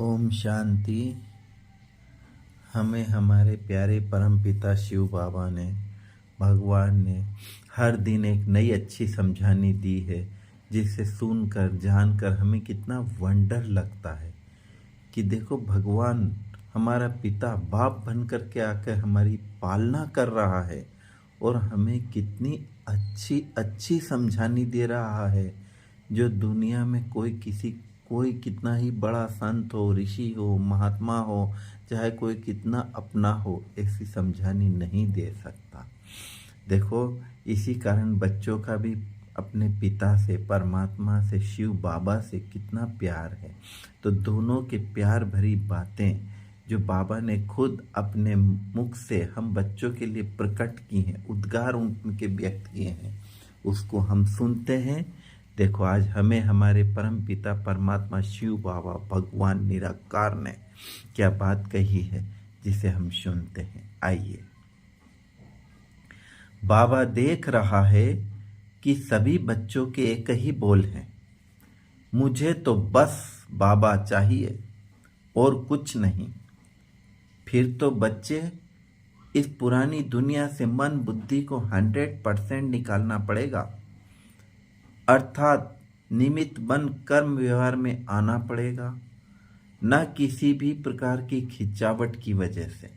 ओम शांति। हमें हमारे प्यारे परमपिता शिव बाबा ने, भगवान ने हर दिन एक नई अच्छी समझानी दी है, जिसे सुनकर जानकर हमें कितना वंडर लगता है कि देखो भगवान हमारा पिता बाप बनकर के आकर हमारी पालना कर रहा है और हमें कितनी अच्छी अच्छी समझानी दे रहा है, जो दुनिया में कोई कितना ही बड़ा संत हो, ऋषि हो, महात्मा हो, चाहे कोई कितना अपना हो, ऐसी समझानी नहीं दे सकता। देखो इसी कारण बच्चों का भी अपने पिता से, परमात्मा से, शिव बाबा से कितना प्यार है। तो दोनों के प्यार भरी बातें जो बाबा ने खुद अपने मुख से हम बच्चों के लिए प्रकट की हैं, उद्गार उनके व्यक्त किए हैं, उसको हम सुनते हैं। देखो आज हमें हमारे परम पिता परमात्मा शिव बाबा भगवान निराकार ने क्या बात कही है, जिसे हम सुनते हैं। आइए। बाबा देख रहा है कि सभी बच्चों के एक ही बोल हैं, मुझे तो बस बाबा चाहिए और कुछ नहीं। फिर तो बच्चे इस पुरानी दुनिया से मन बुद्धि को 100% निकालना पड़ेगा, अर्थात निमित्त बन कर्म व्यवहार में आना पड़ेगा, न किसी भी प्रकार की खिंचावट की वजह से।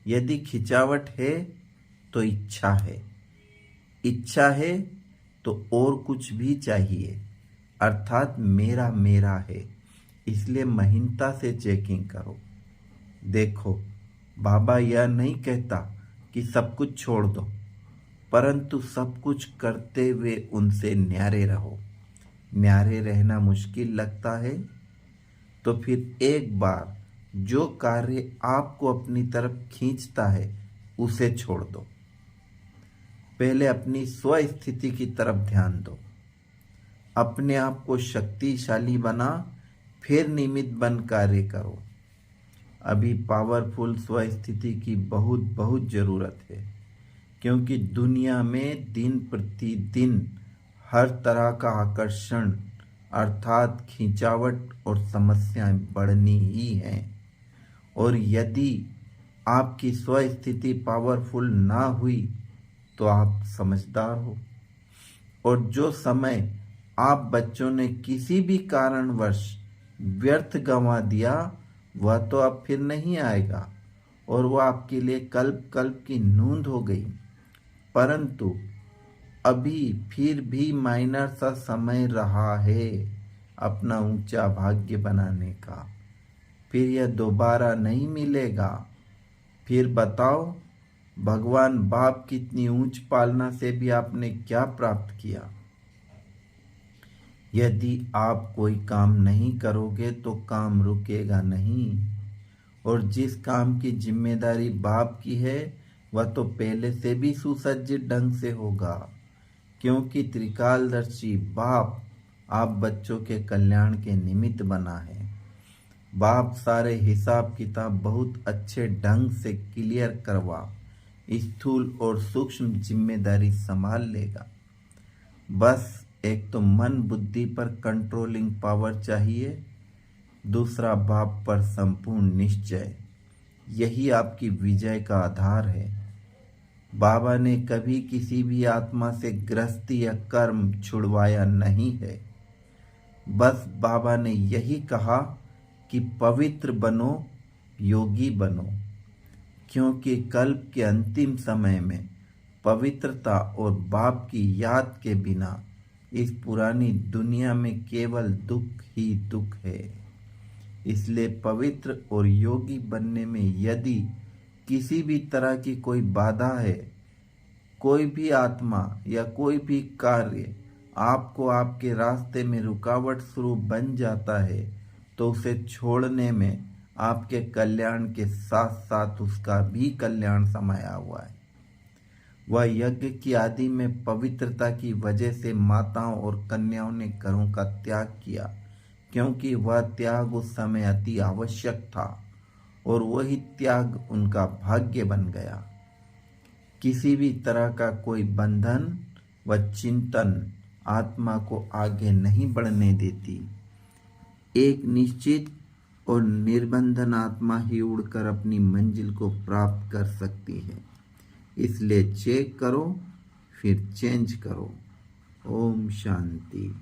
यदि खिंचावट है तो इच्छा है, इच्छा है तो और कुछ भी चाहिए, अर्थात मेरा मेरा है। इसलिए महीनता से चेकिंग करो। देखो बाबा यह नहीं कहता कि सब कुछ छोड़ दो, परंतु सब कुछ करते हुए उनसे न्यारे रहो। न्यारे रहना मुश्किल लगता है तो फिर एक बार जो कार्य आपको अपनी तरफ खींचता है उसे छोड़ दो। पहले अपनी स्व स्थिति की तरफ ध्यान दो, अपने आप को शक्तिशाली बना, फिर निमित्त बन कार्य करो। अभी पावरफुल स्व स्थिति की बहुत बहुत जरूरत है, क्योंकि दुनिया में दिन प्रतिदिन हर तरह का आकर्षण अर्थात खिंचावट और समस्याएं बढ़नी ही हैं। और यदि आपकी स्व स्थिति पावरफुल ना हुई तो आप समझदार हो, और जो समय आप बच्चों ने किसी भी कारणवश व्यर्थ गंवा दिया वह तो अब फिर नहीं आएगा, और वह आपके लिए कल्प कल्प की नींद हो गई। परंतु अभी फिर भी माइनर सा समय रहा है अपना ऊंचा भाग्य बनाने का, फिर यह दोबारा नहीं मिलेगा। फिर बताओ भगवान बाप कितनी ऊंच पालना से भी आपने क्या प्राप्त किया। यदि आप कोई काम नहीं करोगे तो काम रुकेगा नहीं, और जिस काम की जिम्मेदारी बाप की है वह तो पहले से भी सुसज्जित ढंग से होगा, क्योंकि त्रिकालदर्शी बाप आप बच्चों के कल्याण के निमित्त बना है। बाप सारे हिसाब किताब बहुत अच्छे ढंग से क्लियर करवा स्थूल और सूक्ष्म जिम्मेदारी संभाल लेगा। बस एक तो मन बुद्धि पर कंट्रोलिंग पावर चाहिए, दूसरा बाप पर संपूर्ण निश्चय। यही आपकी विजय का आधार है। बाबा ने कभी किसी भी आत्मा से गृहस्थी या कर्म छुड़वाया नहीं है। बस बाबा ने यही कहा कि पवित्र बनो, योगी बनो, क्योंकि कल्प के अंतिम समय में पवित्रता और बाप की याद के बिना इस पुरानी दुनिया में केवल दुख ही दुख है। इसलिए पवित्र और योगी बनने में यदि किसी भी तरह की कोई बाधा है, कोई भी आत्मा या कोई भी कार्य आपको आपके रास्ते में रुकावट स्वरूप बन जाता है, तो उसे छोड़ने में आपके कल्याण के साथ साथ उसका भी कल्याण समाया हुआ है। वह यज्ञ की आदि में पवित्रता की वजह से माताओं और कन्याओं ने घरों का त्याग किया, क्योंकि वह त्याग उस समय अति आवश्यक था, और वही त्याग उनका भाग्य बन गया। किसी भी तरह का कोई बंधन व चिंतन आत्मा को आगे नहीं बढ़ने देती। एक निश्चित और निर्बंधन आत्मा ही उड़कर अपनी मंजिल को प्राप्त कर सकती है। इसलिए चेक करो, फिर चेंज करो। ओम शांति।